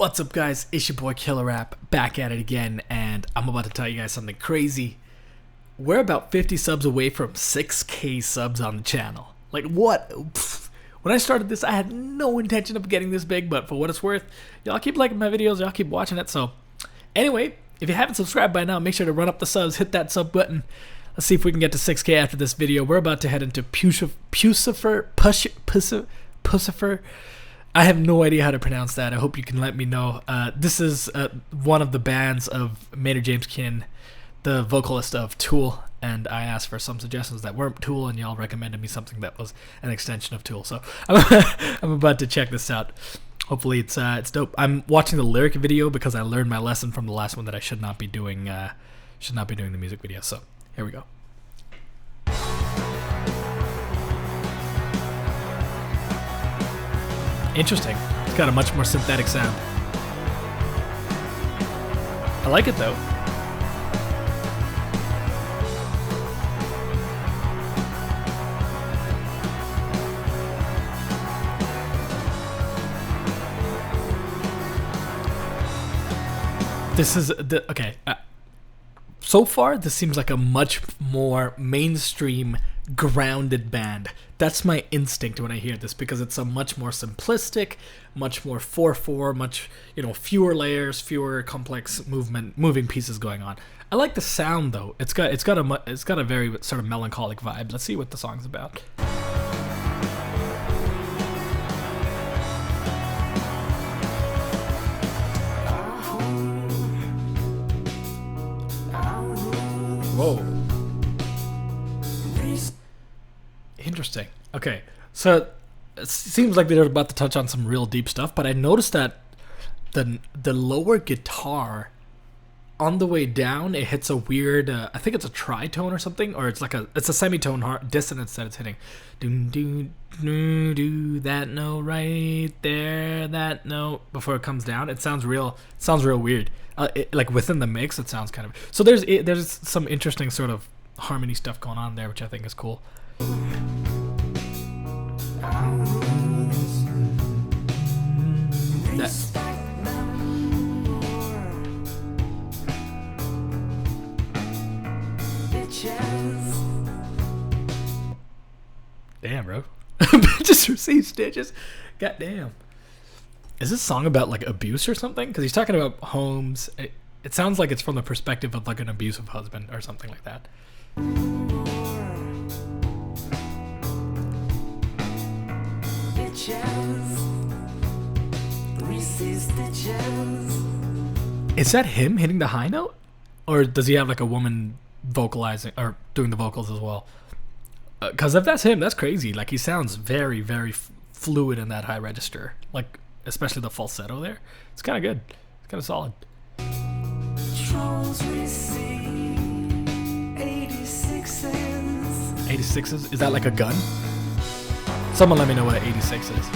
What's up, guys? It's your boy Killer Rap back at it again, and I'm about to tell you guys something crazy. We're about 50 subs away from 6K subs on the channel. Like, what? When I started this, I had no intention of getting this big, but for what it's worth, y'all keep liking my videos, y'all keep watching it. So, anyway, if you haven't subscribed by now, make sure to run up the subs, hit that sub button. Let's see if we can get to 6K after this video. We're about to head into Puscifer. I have no idea how to pronounce that. I hope you can let me know. This is one of the bands of Maynard James Keenan, the vocalist of Tool, and I asked for some suggestions that weren't Tool, and y'all recommended me something that was an extension of Tool. So I'm about to check this out. Hopefully it's dope. I'm watching the lyric video because I learned my lesson from the last one that I should not be doing the music video. So here we go. Interesting. It's got a much more synthetic sound. I like it though. This is okay. So far, this seems like a much more mainstream, grounded band. That's my instinct when I hear this, because it's a much more simplistic, much more 4/4, much fewer layers, fewer complex moving pieces going on. I like the sound though. It's got a very sort of melancholic vibe. Let's see what the song's about. Whoa. Interesting. Okay, so it seems like they're about to touch on some real deep stuff, but I noticed that the lower guitar on the way down, it hits a weird, I think it's a tritone or something, or it's a semitone dissonance that it's hitting. Do that note right there, that note before it comes down. It sounds real weird. Like within the mix, it sounds kind of. So there's some interesting sort of harmony stuff going on there, which I think is cool. Damn, bro. Bitches receive stitches. Goddamn. Is this song about like abuse or something? Because he's talking about homes. It sounds like it's from the perspective of like an abusive husband or something like that. Is that him hitting the high note? Or does he have like a woman vocalizing or doing the vocals as well? Because if that's him, that's crazy. Like, he sounds very, very fluid in that high register. Like, especially the falsetto there. It's kind of good. It's kind of solid. 86s? Is that like a gun? Someone let me know what an 86 is.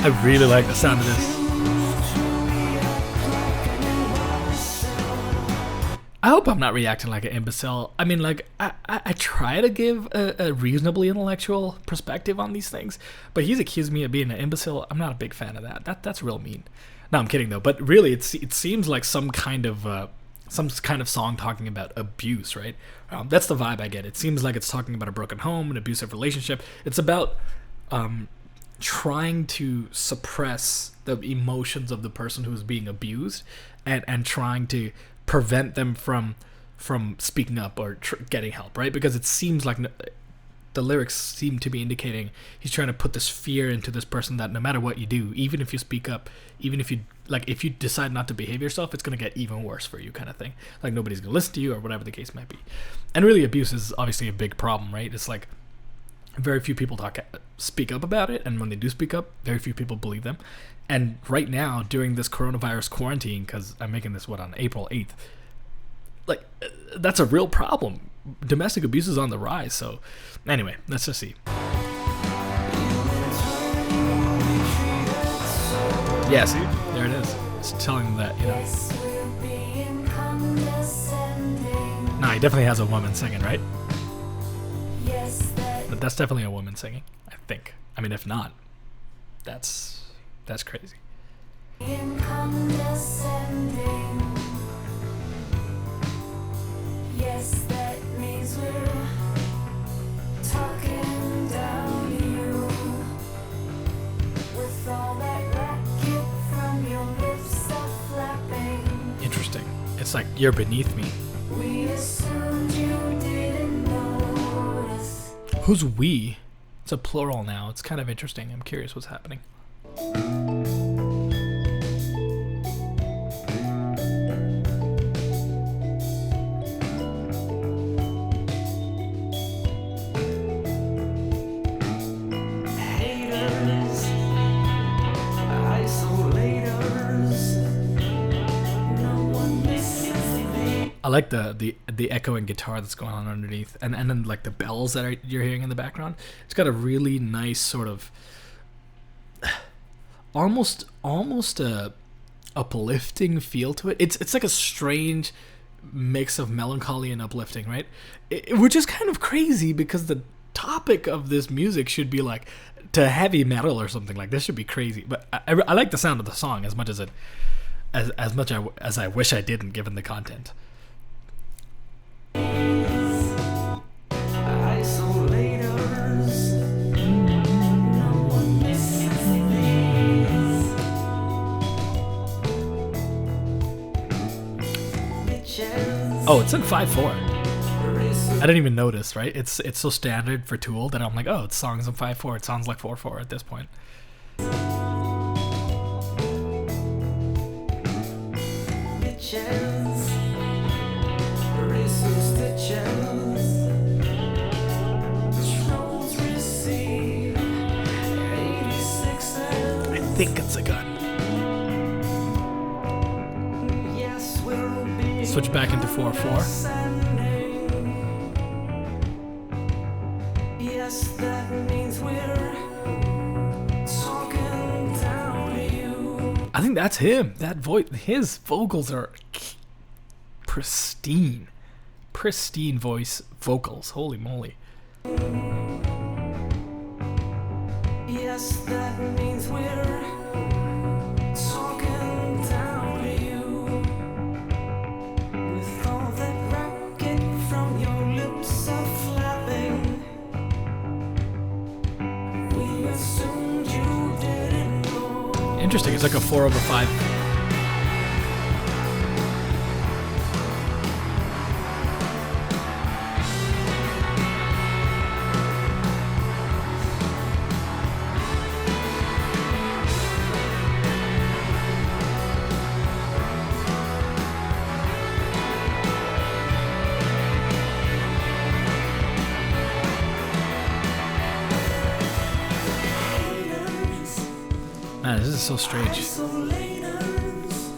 I really like the sound of this. I hope I'm not reacting like an imbecile. I mean, like, I try to give a reasonably intellectual perspective on these things, but he's accused me of being an imbecile. I'm not a big fan of that. That's real mean. No, I'm kidding though. But really, it seems like some kind of song talking about abuse, right? That's the vibe I get. It seems like it's talking about a broken home, an abusive relationship. It's about trying to suppress the emotions of the person who's being abused, and trying to prevent them from speaking up or getting help, right? Because it seems like the lyrics seem to be indicating he's trying to put this fear into this person that no matter what you do, even if you speak up, even if you decide not to behave yourself, it's going to get even worse for you, kind of thing. Like, nobody's going to listen to you or whatever the case might be. And really, abuse is obviously a big problem, right? It's like very few people speak up about it, and when they do speak up, very few people believe them. And right now, during this coronavirus quarantine, because I'm making this on April 8th, like, that's a real problem. Domestic abuse is on the rise. So anyway, let's just see. Yeah, see, there it is. It's telling them that, definitely has a woman singing, right? Yes, But that's definitely a woman singing, I think. I mean, if not, that's crazy. incandescending. Yes, that means we're talking down to you. With all that racket from your lips are flapping. Interesting. It's like you're beneath me. We assumed you didn't notice. Who's we? It's a plural now. It's kind of interesting. I'm curious what's happening. Haters, isolators. No one misses me. I like the echoing guitar that's going on underneath, and then like the bells that you're hearing in the background. It's got a really nice sort of almost a uplifting feel to it. It's like a strange mix of melancholy and uplifting, right? Which is kind of crazy because the topic of this music should be like to heavy metal or something. Like this should be crazy, but I like the sound of the song as much as as I wish I didn't, given the content. Isolators. No one misses these. Oh, it's in 5/4. I didn't even notice, right? It's so standard for Tool that I'm like, oh, it's songs in 5/4. It sounds like 4/4 at this point. I think it's a gun. Switch back into 4/4. Yes, that means we're talking down to you. I think that's him. That voice, his vocals are pristine voice vocals. Holy moly! Yes, that means we're talking down to you. With all that racket from your lips are flapping. We assumed you didn't know. Interesting. It's like a 4/5. Man, this is so strange. Isolators.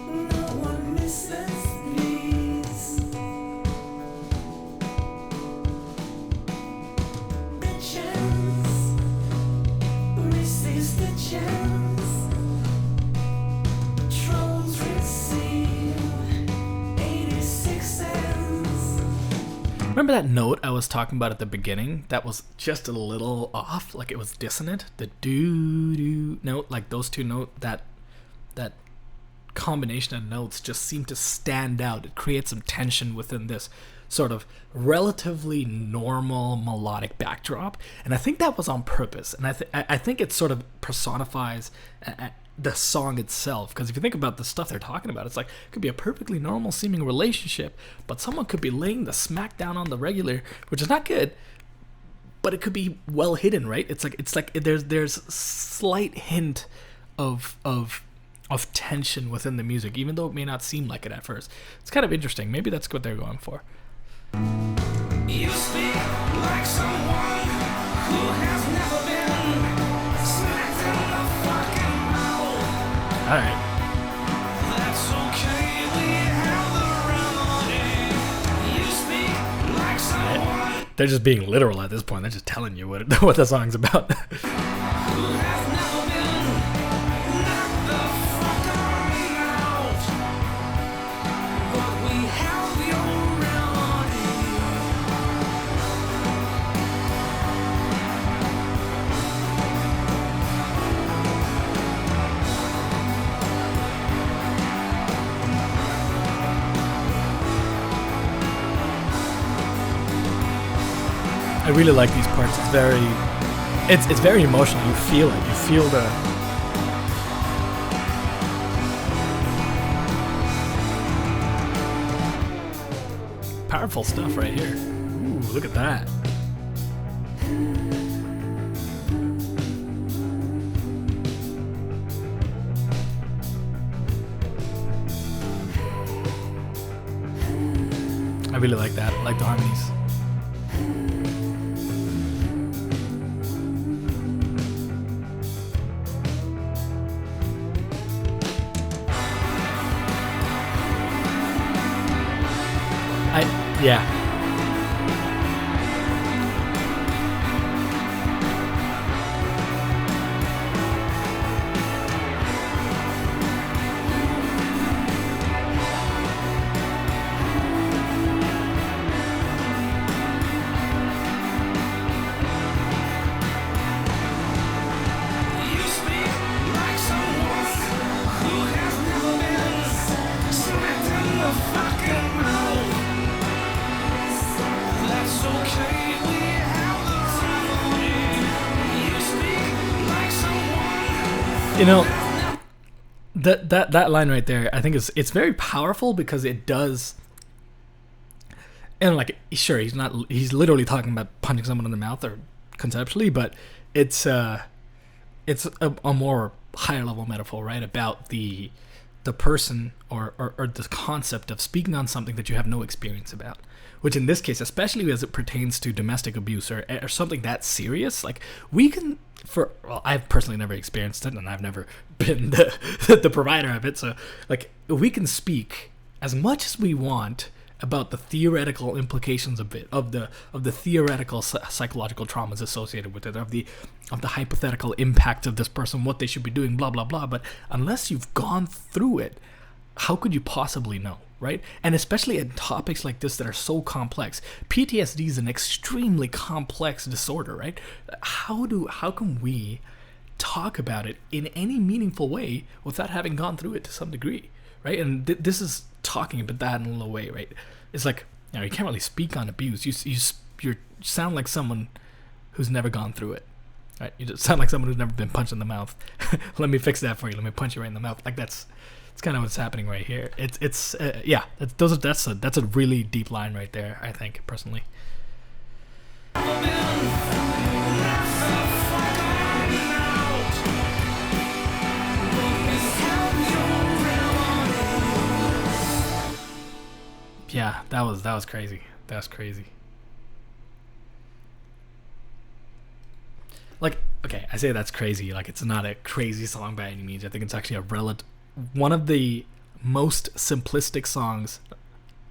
No one misses these. Bitches. Receives the chance. Trolls receive 86 cents. Remember that note I was talking about at the beginning that was just a little off, like it was dissonant? The doo-doo note, like those two notes, that combination of notes just seemed to stand out. It creates some tension within this sort of relatively normal melodic backdrop, and I think that was on purpose, and I think it sort of personifies the song itself, because if you think about the stuff they're talking about, it's like it could be a perfectly normal seeming relationship, but someone could be laying the smack down on the regular, which is not good, but it could be well hidden, right? It's like there's slight hint of tension within the music, even though it may not seem like it at first. It's kind of interesting. Maybe that's what they're going for. You speak like someone who has never been smacked in the fucking mouth. All right. That's okay, we have the remedy. You speak like someone They're just being literal at this point. They're just telling you what the song's about. who has never been knocked the fuck out. But we have your I really like these parts. It's very emotional. You feel it. You feel the powerful stuff right here. Ooh, look at that. I really like that. I like the harmonies. Yeah. You speak like someone who has never been smacked in the fucking mouth. That's okay, we have the harmony. You speak like someone. You know, that line right there, I think it's very powerful because it does. And like, sure, he's literally talking about punching someone in the mouth or conceptually, but it's a more higher level metaphor, right? About the person or the concept of speaking on something that you have no experience about, which in this case, especially as it pertains to domestic abuse or something that serious, like we can. Well, I've personally never experienced it, and I've never been the provider of it. So, like, we can speak as much as we want about the theoretical implications of it, of the theoretical psychological traumas associated with it, of the hypothetical impact of this person, what they should be doing, blah blah blah. But unless you've gone through it, how could you possibly know, right? And especially in topics like this that are so complex. PTSD is an extremely complex disorder, right? How can we talk about it in any meaningful way without having gone through it to some degree, right? And this is talking about that in a little way, right? It's like, you can't really speak on abuse. You sound like someone who's never gone through it, right? You just sound like someone who's never been punched in the mouth. Let me fix that for you. Let me punch you right in the mouth. Like that's kind of what's happening right here. That's a really deep line right there, I think, personally. Yeah, that was crazy. That was crazy. Like, okay, I say that's crazy. Like, it's not a crazy song by any means. I think it's actually one of the most simplistic songs,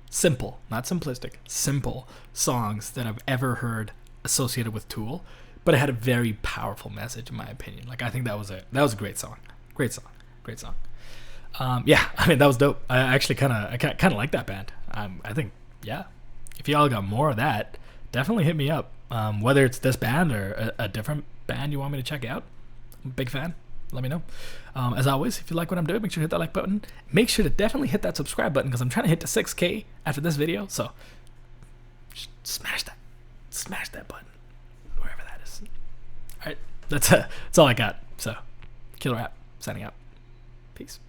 simple, not simplistic, simple songs that I've ever heard associated with Tool. But it had a very powerful message, in my opinion. Like, I think that was a great song. Great song. Yeah, I mean, that was dope. I actually kind of like that band. I think, yeah, if y'all got more of that, definitely hit me up. Whether it's this band or a different band you want me to check out, I'm a big fan. Let me know. As always, if you like what I'm doing, make sure to hit that like button. Make sure to definitely hit that subscribe button because I'm trying to hit to 6K after this video. So smash that button, wherever that is. All right, that's all I got. So, Killer App signing out. Peace.